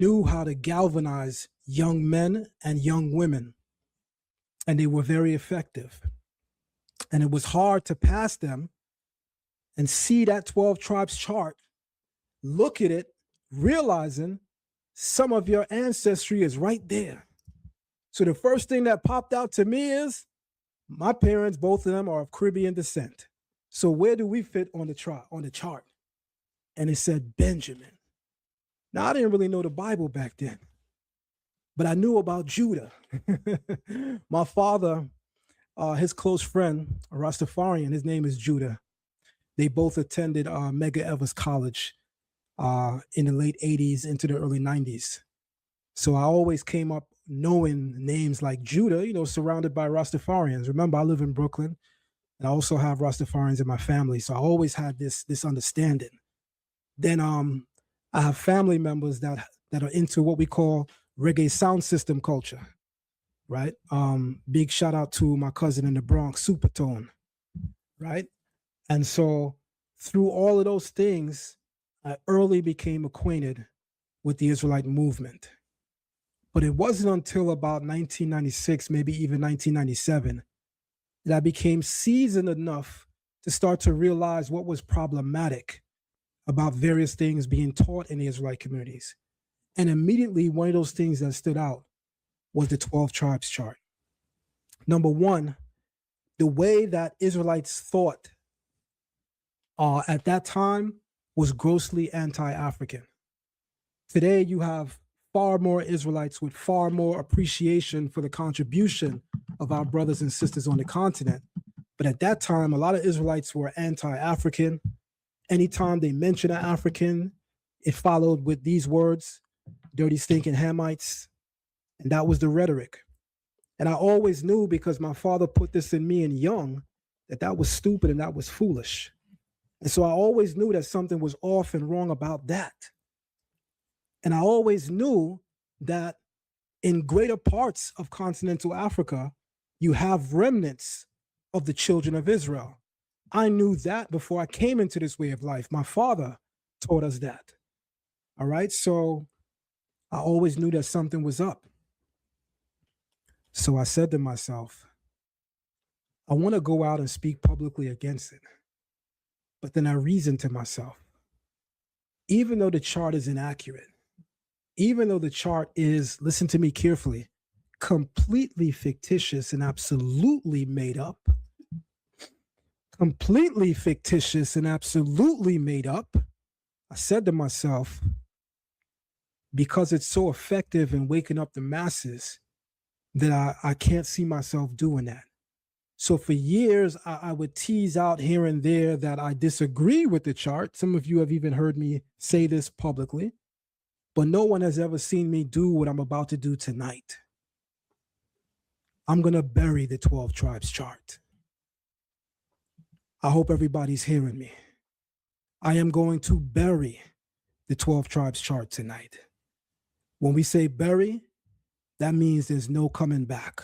knew how to galvanize young men and young women, and they were very effective. And it was hard to pass them and see that 12 tribes chart, look at it, realizing some of your ancestry is right there. So the first thing that popped out to me is my parents, both of them, are of Caribbean descent. So where do we fit on the chart? And it said Benjamin. Now, I didn't really know the Bible back then, but I knew about Judah. My father, his close friend, a Rastafarian, his name is Judah. They both attended Medgar Evers College in the late 80s into the early 90s. So I always came up knowing names like Judah, you know, surrounded by Rastafarians. Remember, I live in Brooklyn, and I also have Rastafarians in my family. So I always had this understanding. Then I have family members that are into what we call reggae sound system culture, right? Big shout out to my cousin in the Bronx, Supertone, right? And so through all of those things, I early became acquainted with the Israelite movement. But it wasn't until about 1996, maybe even 1997, that I became seasoned enough to start to realize what was problematic about various things being taught in the Israelite communities. And immediately, one of those things that stood out was the 12 tribes chart. Number one, the way that Israelites thought at that time was grossly anti-African. Today, you have far more Israelites with far more appreciation for the contribution of our brothers and sisters on the continent. But at that time, a lot of Israelites were anti-African. Anytime they mentioned an African, it followed with these words, dirty, stinking Hamites. And that was the rhetoric. And I always knew, because my father put this in me and young, that was stupid and that was foolish. And so I always knew that something was off and wrong about that. And I always knew that in greater parts of continental Africa, you have remnants of the children of Israel. I knew that before I came into this way of life. My father taught us that. All right. So I always knew that something was up. So I said to myself, I want to go out and speak publicly against it. But then I reasoned to myself, even though the chart is inaccurate, even though the chart is, listen to me carefully, completely fictitious and absolutely made up, completely fictitious and absolutely made up, I said to myself, because it's so effective in waking up the masses, that I can't see myself doing that. So for years, I would tease out here and there that I disagree with the chart. Some of you have even heard me say this publicly, but no one has ever seen me do what I'm about to do tonight. I'm going to bury the 12 tribes chart. I hope everybody's hearing me. I am going to bury the 12 tribes chart tonight. When we say bury, that means there's no coming back.